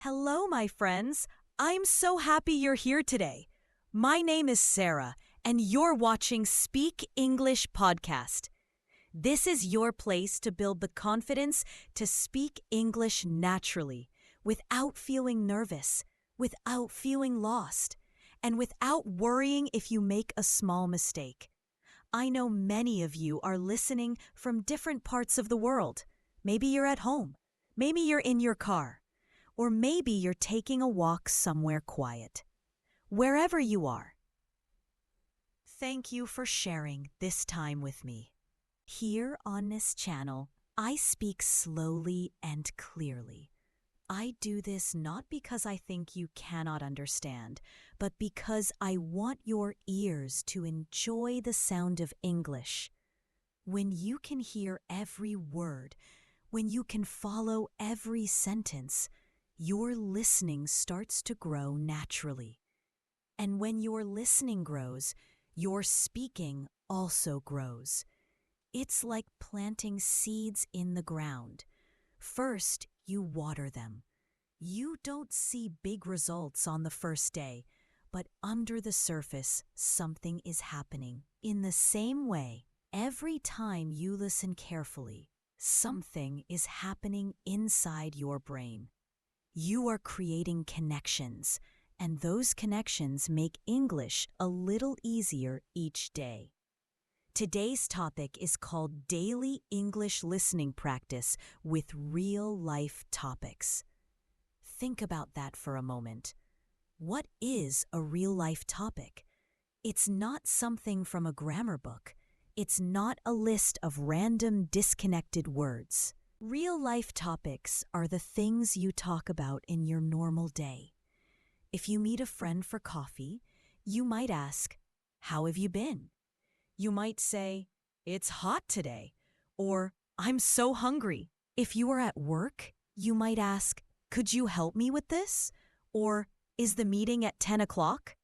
Hello, my friends. I'm so happy you're here today. My name is Sarah, and you're watching Speak English Podcast. This is your place to build the confidence to speak English naturally, without feeling nervous, without feeling lost, and without worrying if you make a small mistake. I know many of you are listening from different parts of the world. Maybe you're at home. Maybe you're in your car. Or maybe you're taking a walk somewhere quiet. Wherever you are. Thank you for sharing this time with me. Here on this channel, I speak slowly and clearly. I do this not because I think you cannot understand, but because I want your ears to enjoy the sound of English. When you can hear every word, when you can follow every sentence, your listening starts to grow naturally. And when your listening grows, your speaking also grows. It's like planting seeds in the ground. First, you water them. You don't see big results on the first day, but under the surface, something is happening. In the same way, every time you listen carefully, something is happening inside your brain. You are creating connections, and those connections make English a little easier each day. Today's topic is called Daily English Listening Practice with Real-Life Topics. Think about that for a moment. What is a real-life topic? It's not something from a grammar book. It's not a list of random disconnected words. Real-life topics are the things you talk about in your normal day. If you meet a friend for coffee, you might ask, "How have you been?" You might say, "It's hot today," or "I'm so hungry." If you are at work, you might ask, "Could you help me with this?" Or "Is the meeting at 10 o'clock?"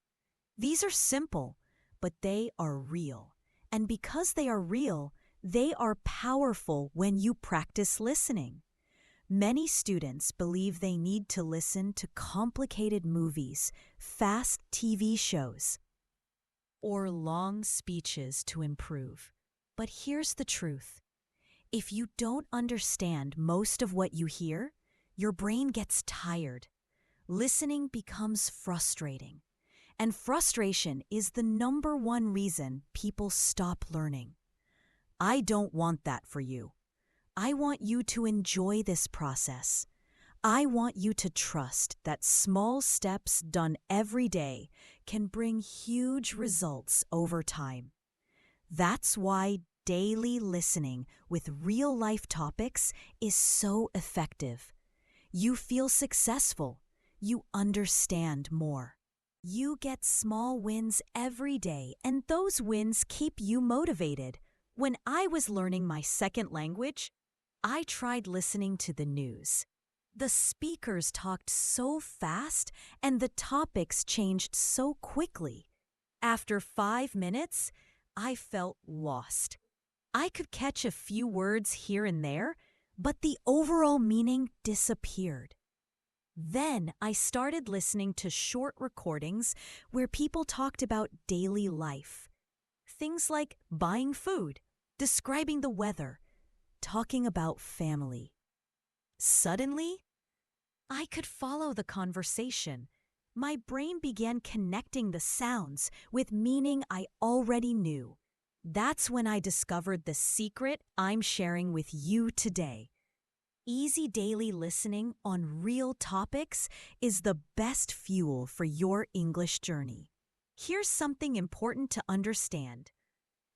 These are simple, but they are real. And because they are real, they are powerful when you practice listening. Many students believe they need to listen to complicated movies, fast TV shows, or long speeches to improve. But here's the truth. If you don't understand most of what you hear, your brain gets tired. Listening becomes frustrating. And frustration is the number one reason people stop learning. I don't want that for you. I want you to enjoy this process. I want you to trust that small steps done every day can bring huge results over time. That's why daily listening with real-life topics is so effective. You feel successful. You understand more. You get small wins every day, and those wins keep you motivated. When I was learning my second language, I tried listening to the news. The speakers talked so fast and the topics changed so quickly. After 5 minutes, I felt lost. I could catch a few words here and there, but the overall meaning disappeared. Then I started listening to short recordings where people talked about daily life. Things like buying food, describing the weather, talking about family. Suddenly, I could follow the conversation. My brain began connecting the sounds with meaning I already knew. That's when I discovered the secret I'm sharing with you today. Easy daily listening on real topics is the best fuel for your English journey. Here's something important to understand.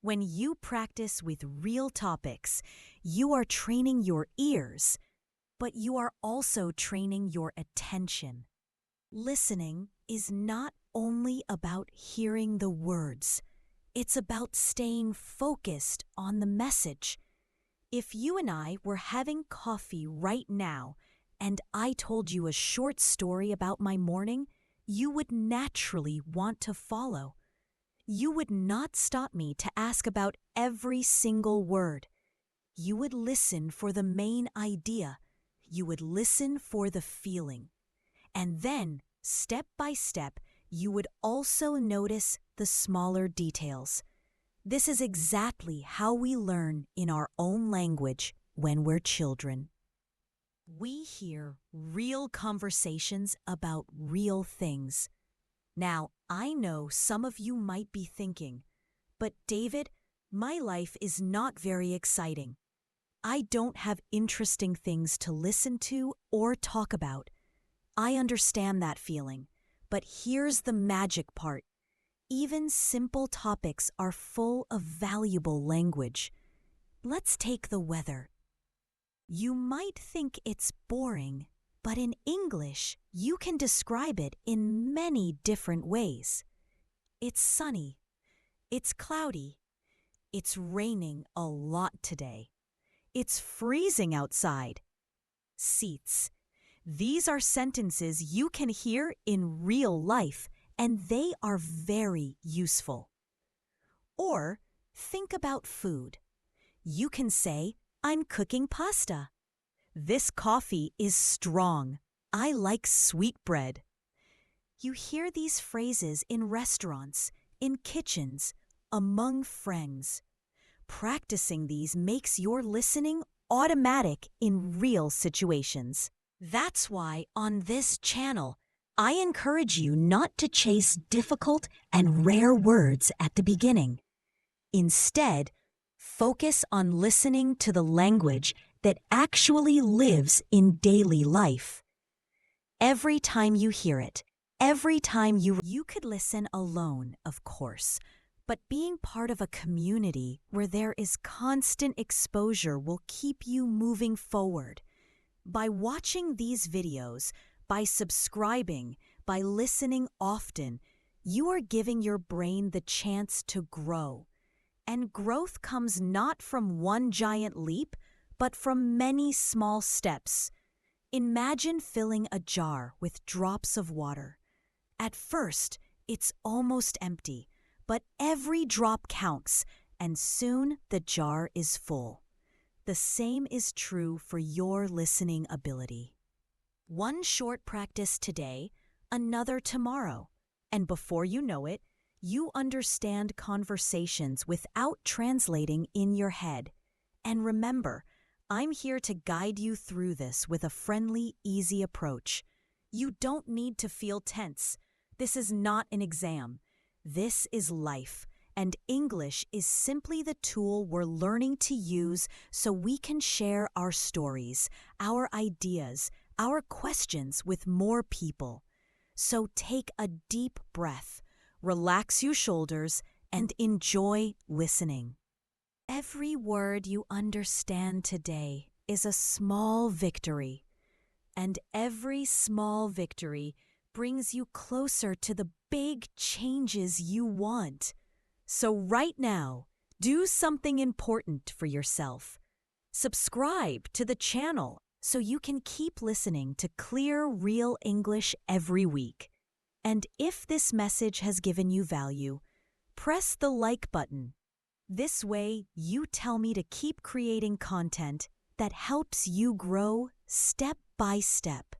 When you practice with real topics, you are training your ears, but you are also training your attention. Listening is not only about hearing the words, it's about staying focused on the message. If you and I were having coffee right now, and I told you a short story about my morning, you would naturally want to follow. You would not stop me to ask about every single word. You would listen for the main idea. You would listen for the feeling. And then, step by step, you would also notice the smaller details. This is exactly how we learn in our own language when we're children. We hear real conversations about real things. Now, I know some of you might be thinking, but David, my life is not very exciting. I don't have interesting things to listen to or talk about. I understand that feeling, but here's the magic part. Even simple topics are full of valuable language. Let's take the weather. You might think it's boring, but in English, you can describe it in many different ways. It's sunny. It's cloudy. It's raining a lot today. It's freezing outside. Seats. These are sentences you can hear in real life, and they are very useful. Or think about food. You can say, I'm cooking pasta. This coffee is strong. I like sweetbread. You hear these phrases in restaurants, in kitchens, among friends. Practicing these makes your listening automatic in real situations. That's why on this channel, I encourage you not to chase difficult and rare words at the beginning. Instead, focus on listening to the language that actually lives in daily life. Every time you hear it, every time you could listen alone, of course, but being part of a community where there is constant exposure will keep you moving forward. By watching these videos, by subscribing, by listening often, you are giving your brain the chance to grow. And growth comes not from one giant leap, but from many small steps. Imagine filling a jar with drops of water. At first, it's almost empty, but every drop counts, and soon the jar is full. The same is true for your listening ability. One short practice today, another tomorrow, and before you know it, you understand conversations without translating in your head. And remember, I'm here to guide you through this with a friendly, easy approach. You don't need to feel tense. This is not an exam. This is life, and English is simply the tool we're learning to use so we can share our stories, our ideas, our questions with more people. So take a deep breath. Relax your shoulders, and enjoy listening. Every word you understand today is a small victory, and every small victory brings you closer to the big changes you want. So right now, do something important for yourself. Subscribe to the channel so you can keep listening to clear, real English every week. And if this message has given you value, press the like button. This way, you tell me to keep creating content that helps you grow step by step.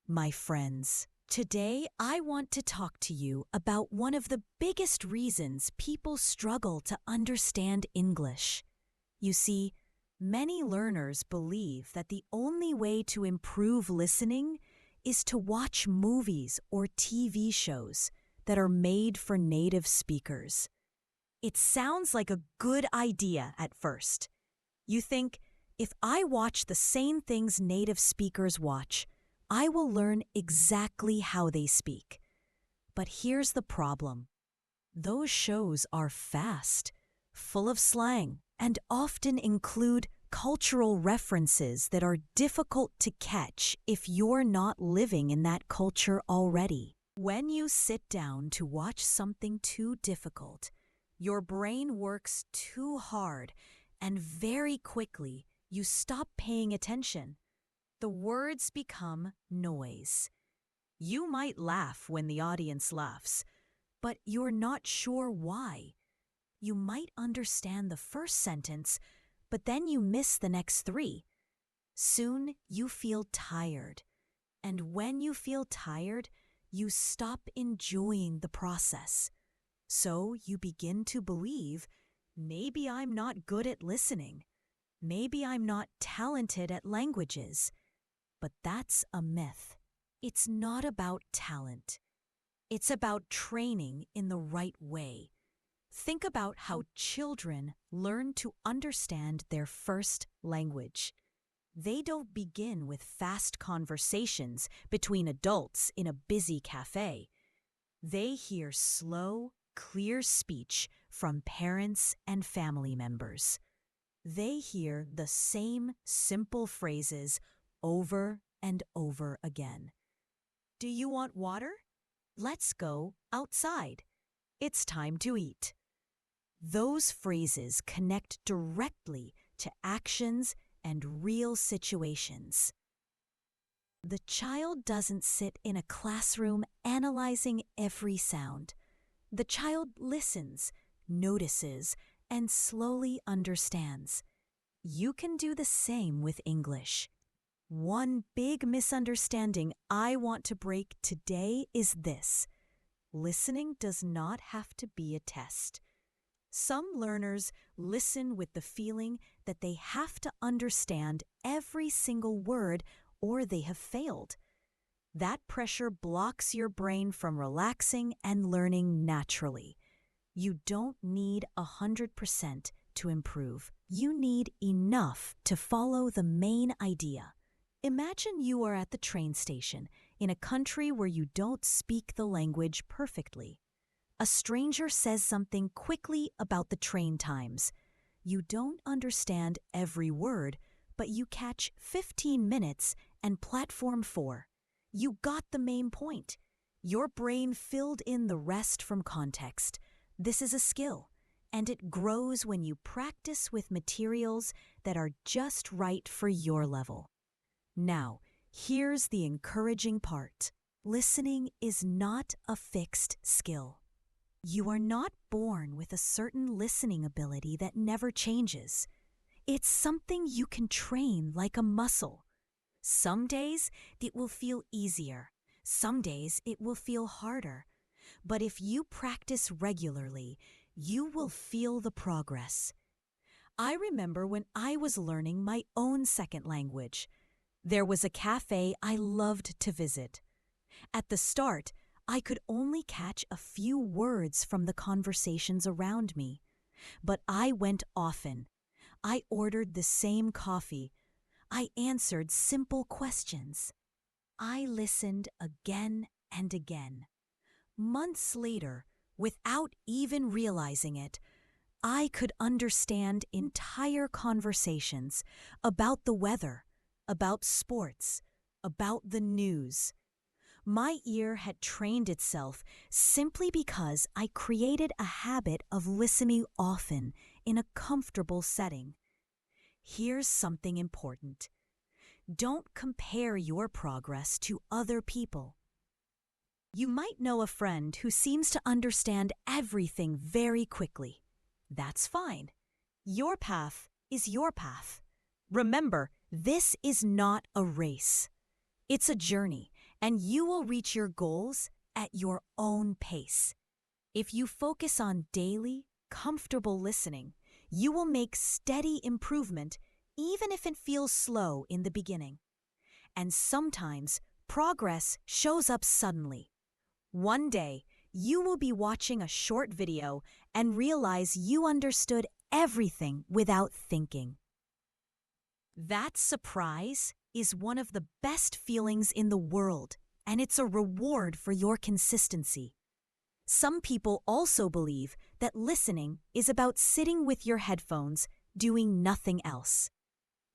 My friends, today I want to talk to you about one of the biggest reasons people struggle to understand English. You see, many learners believe that the only way to improve listening is to watch movies or TV shows that are made for native speakers. It sounds like a good idea at first. You think, if I watch the same things native speakers watch, I will learn exactly how they speak. But here's the problem. Those shows are fast, full of slang, and often include cultural references that are difficult to catch if you're not living in that culture already. When you sit down to watch something too difficult, your brain works too hard, and very quickly you stop paying attention. The words become noise. You might laugh when the audience laughs, but you're not sure why. You might understand the first sentence, but then you miss the next three. Soon you feel tired, And when you feel tired, you stop enjoying the process. So you begin to believe, maybe I'm not good at listening. Maybe I'm not talented at languages. But that's a myth. It's not about talent. It's about training in the right way. Think about how children learn to understand their first language. They don't begin with fast conversations between adults in a busy cafe. They hear slow, clear speech from parents and family members. They hear the same simple phrases over and over again. Do you want water? Let's go outside. It's time to eat. Those phrases connect directly to actions and real situations. The child doesn't sit in a classroom analyzing every sound. The child listens, notices, and slowly understands. You can do the same with English. One big misunderstanding I want to break today is this: listening does not have to be a test. Some learners listen with the feeling that they have to understand every single word or they have failed. That pressure blocks your brain from relaxing and learning naturally. You don't need 100% to improve. You need enough to follow the main idea. Imagine you are at the train station in a country where you don't speak the language perfectly. A stranger says something quickly about the train times. You don't understand every word, but you catch 15 minutes and platform 4. You got the main point. Your brain filled in the rest from context. This is a skill, and it grows when you practice with materials that are just right for your level. Now, here's the encouraging part. Listening is not a fixed skill. You are not born with a certain listening ability that never changes. It's something you can train like a muscle. Some days it will feel easier. Some days it will feel harder. But if you practice regularly, you will feel the progress. I remember when I was learning my own second language. There was a cafe I loved to visit. At the start, I could only catch a few words from the conversations around me. But I went often. I ordered the same coffee. I answered simple questions. I listened again and again. Months later, without even realizing it, I could understand entire conversations about the weather, about sports, about the news. My ear had trained itself simply because I created a habit of listening often in a comfortable setting. Here's something important. Don't compare your progress to other people. You might know a friend who seems to understand everything very quickly. That's fine. Your path is your path. Remember, this is not a race. It's a journey, and you will reach your goals at your own pace. If you focus on daily, comfortable listening, you will make steady improvement even if it feels slow in the beginning. And sometimes progress shows up suddenly. One day, you will be watching a short video and realize you understood everything without thinking. That surprise is one of the best feelings in the world, and it's a reward for your consistency. Some people also believe that listening is about sitting with your headphones, doing nothing else.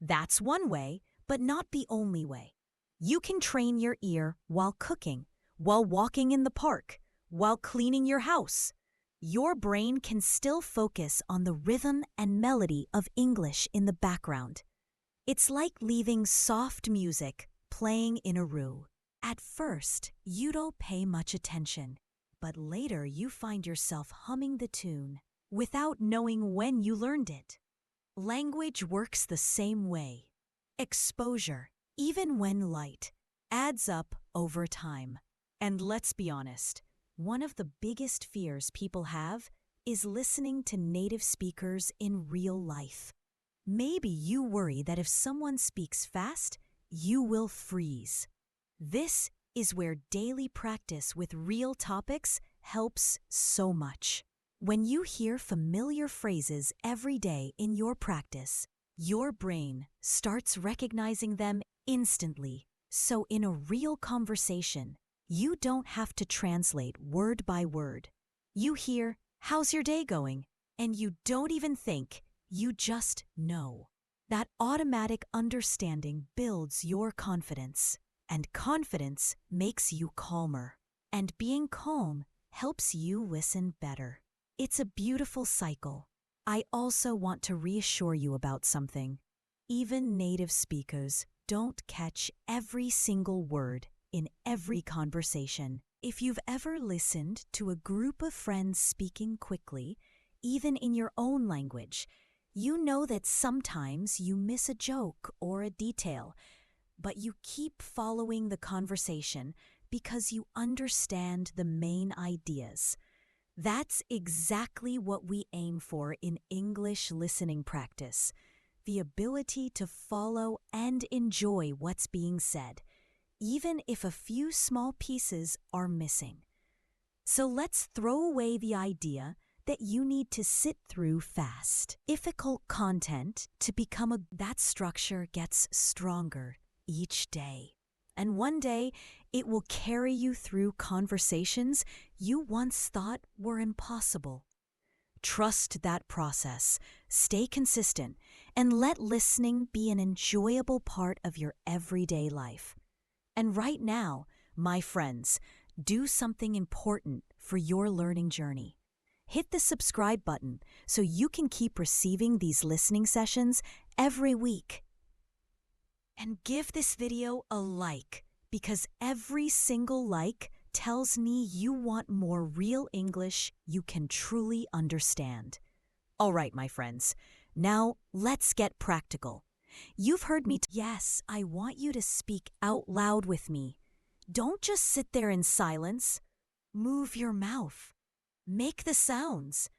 That's one way, but not the only way. You can train your ear while cooking, while walking in the park, while cleaning your house. Your brain can still focus on the rhythm and melody of English in the background. It's like leaving soft music playing in a room. At first, you don't pay much attention, but later you find yourself humming the tune without knowing when you learned it. Language works the same way. Exposure, even when light, adds up over time. And let's be honest, one of the biggest fears people have is listening to native speakers in real life. Maybe you worry that if someone speaks fast, you will freeze. This is where daily practice with real topics helps so much. When you hear familiar phrases every day in your practice, your brain starts recognizing them instantly. So in a real conversation, you don't have to translate word by word. You hear, "How's your day going?" And you don't even think, you just know. That automatic understanding builds your confidence, and confidence makes you calmer. And being calm helps you listen better. It's a beautiful cycle. I also want to reassure you about something. Even native speakers don't catch every single word in every conversation. If you've ever listened to a group of friends speaking quickly, even in your own language, you know that sometimes you miss a joke or a detail, but you keep following the conversation because you understand the main ideas. That's exactly what we aim for in English listening practice, the ability to follow and enjoy what's being said, even if a few small pieces are missing. So let's throw away the idea that you need to sit through fast, difficult content to become that structure gets stronger each day. And one day, it will carry you through conversations you once thought were impossible. Trust that process, stay consistent, and let listening be an enjoyable part of your everyday life. And right now, my friends, do something important for your learning journey. Hit the subscribe button so you can keep receiving these listening sessions every week. And give this video a like, because every single like tells me you want more real English you can truly understand. All right, my friends, now let's get practical. You've heard me. Yes, I want you to speak out loud with me. Don't just sit there in silence. Move your mouth. Make the sounds.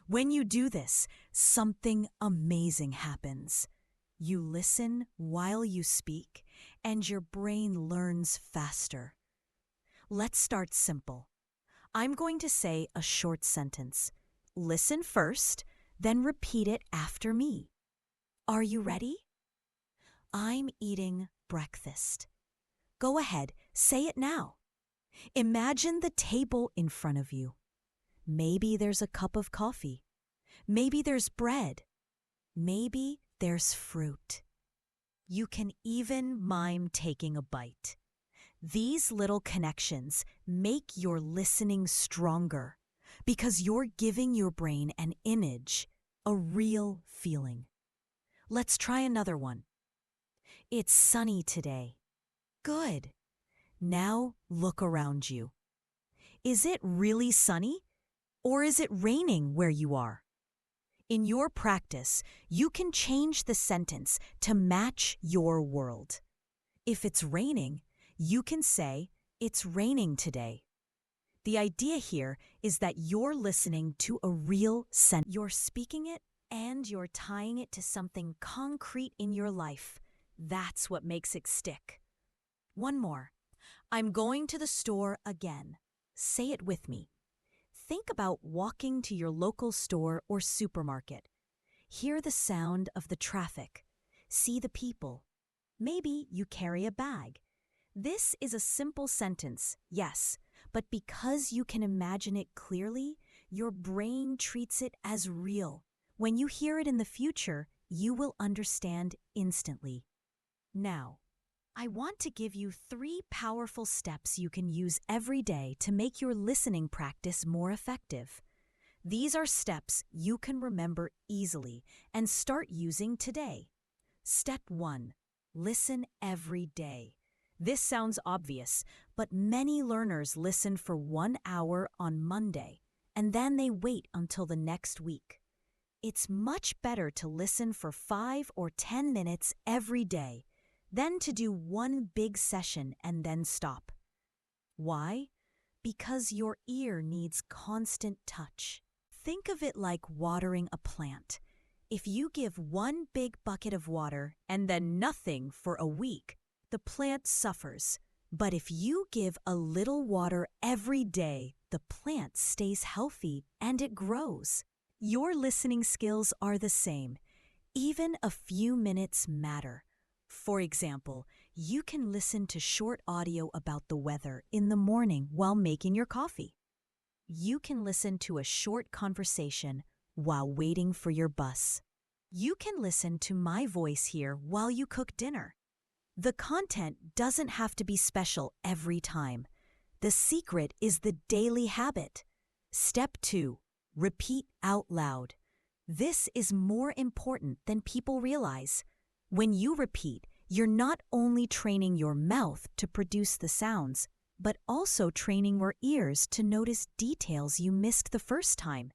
When you do this, something amazing happens. You listen while you speak, and your brain learns faster. Let's start simple. I'm going to say a short sentence. Listen first, then repeat it after me. Are you ready? I'm eating breakfast. Go ahead, say it now. Imagine the table in front of you. Maybe there's a cup of coffee. Maybe there's bread. Maybe there's fruit. You can even mime taking a bite. These little connections make your listening stronger because you're giving your brain an image, a real feeling. Let's try another one. It's sunny today. Good. Now look around you. Is it really sunny, or is it raining where you are? In your practice, you can change the sentence to match your world. If it's raining, you can say, "It's raining today." The idea here is that you're listening to a real sentence. You're speaking it and you're tying it to something concrete in your life. That's what makes it stick. One more. I'm going to the store again. Say it with me. Think about walking to your local store or supermarket. Hear the sound of the traffic. See the people. Maybe you carry a bag. This is a simple sentence, yes, but because you can imagine it clearly, your brain treats it as real. When you hear it in the future, you will understand instantly. Now, I want to give you 3 powerful steps you can use every day to make your listening practice more effective. These are steps you can remember easily and start using today. Step 1. Listen every day. This sounds obvious, but many learners listen for 1 hour on Monday, and then they wait until the next week. It's much better to listen for 5 or 10 minutes every day. then to do one big session and then stop. Why? Because your ear needs constant touch. Think of it like watering a plant. If you give one big bucket of water and then nothing for a week, the plant suffers. But if you give a little water every day, the plant stays healthy and it grows. Your listening skills are the same. Even a few minutes matter. For example, you can listen to short audio about the weather in the morning while making your coffee. You can listen to a short conversation while waiting for your bus. You can listen to my voice here while you cook dinner. The content doesn't have to be special every time. The secret is the daily habit. Step 2. Repeat out loud. This is more important than people realize. When you repeat, you're not only training your mouth to produce the sounds, but also training your ears to notice details you missed the first time.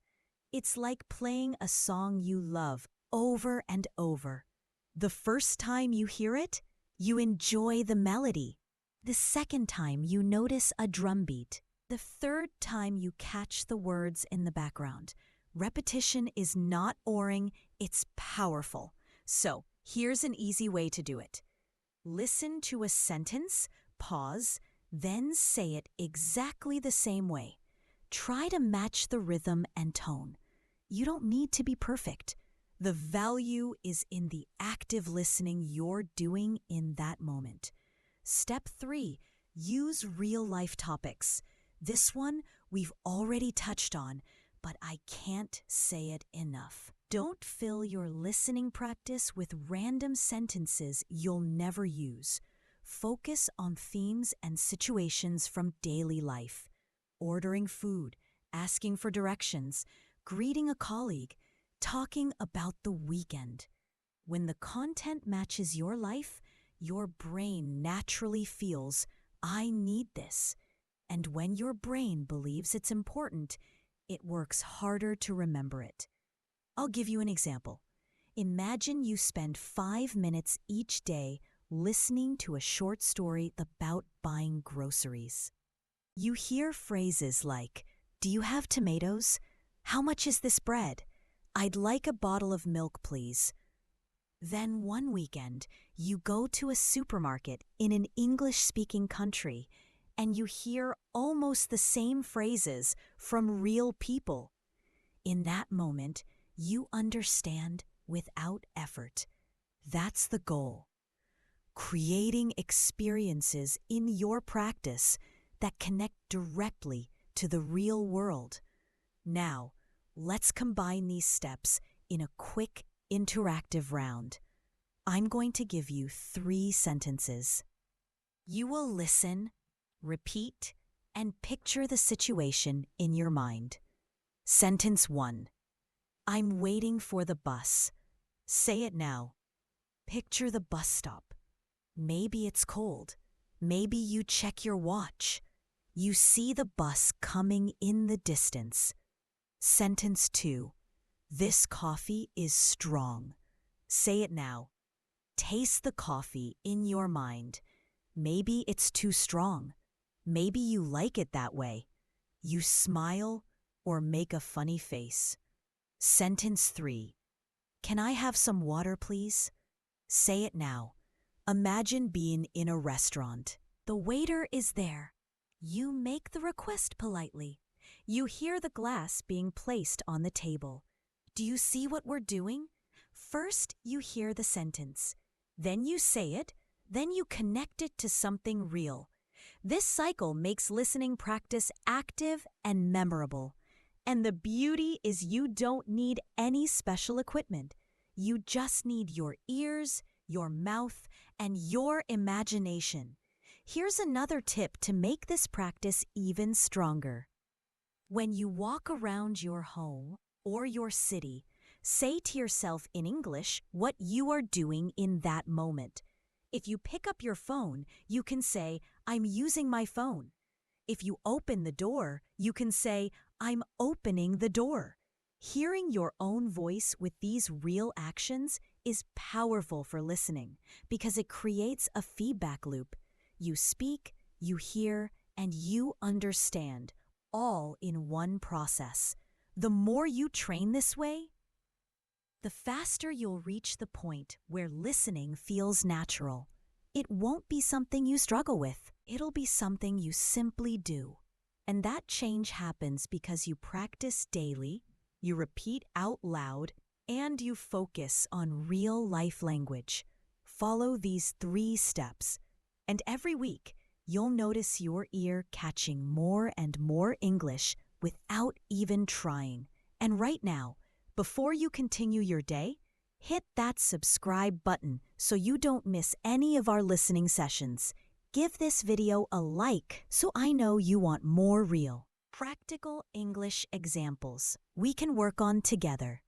It's like playing a song you love over and over. The first time you hear it, you enjoy the melody. The second time you notice a drum beat. The third time you catch the words in the background. Repetition is not boring, it's powerful. So, here's an easy way to do it. Listen to a sentence, pause, then say it exactly the same way. Try to match the rhythm and tone. You don't need to be perfect. The value is in the active listening you're doing in that moment. Step 3, use real-life topics. This one we've already touched on, but I can't say it enough. Don't fill your listening practice with random sentences you'll never use. Focus on themes and situations from daily life. Ordering food, asking for directions, greeting a colleague, talking about the weekend. When the content matches your life, your brain naturally feels, I need this. And when your brain believes it's important, it works harder to remember it. I'll give you an example. Imagine you spend 5 minutes each day listening to a short story about buying groceries. You hear phrases like, do you have tomatoes? How much is this bread? I'd like a bottle of milk, please. Then one weekend, you go to a supermarket in an English-speaking country and you hear almost the same phrases from real people. In that moment, you understand without effort. That's the goal. Creating experiences in your practice that connect directly to the real world. Now, let's combine these steps in a quick, interactive round. I'm going to give you 3 sentences. You will listen, repeat, and picture the situation in your mind. Sentence 1. I'm waiting for the bus. Say it now. Picture the bus stop. Maybe it's cold. Maybe you check your watch. You see the bus coming in the distance. Sentence 2. This coffee is strong. Say it now. Taste the coffee in your mind. Maybe it's too strong. Maybe you like it that way. You smile or make a funny face. Sentence 3. Can I have some water, please? Say it now. Imagine being in a restaurant. The waiter is there. You make the request politely. You hear the glass being placed on the table. Do you see what we're doing? First, you hear the sentence. Then you say it. Then you connect it to something real. This cycle makes listening practice active and memorable. And the beauty is you don't need any special equipment. You just need your ears, your mouth, and your imagination. Here's another tip to make this practice even stronger. When you walk around your home or your city, say to yourself in English what you are doing in that moment. If you pick up your phone, you can say, I'm using my phone. If you open the door, you can say, I'm opening the door. Hearing your own voice with these real actions is powerful for listening because it creates a feedback loop. You speak, you hear, and you understand, all in one process. The more you train this way, the faster you'll reach the point where listening feels natural. It won't be something you struggle with. It'll be something you simply do. And that change happens because you practice daily, you repeat out loud, and you focus on real-life language. Follow these 3 steps, and every week, you'll notice your ear catching more and more English without even trying. And right now, before you continue your day, hit that subscribe button so you don't miss any of our listening sessions. Give this video a like so I know you want more real, practical English examples we can work on together.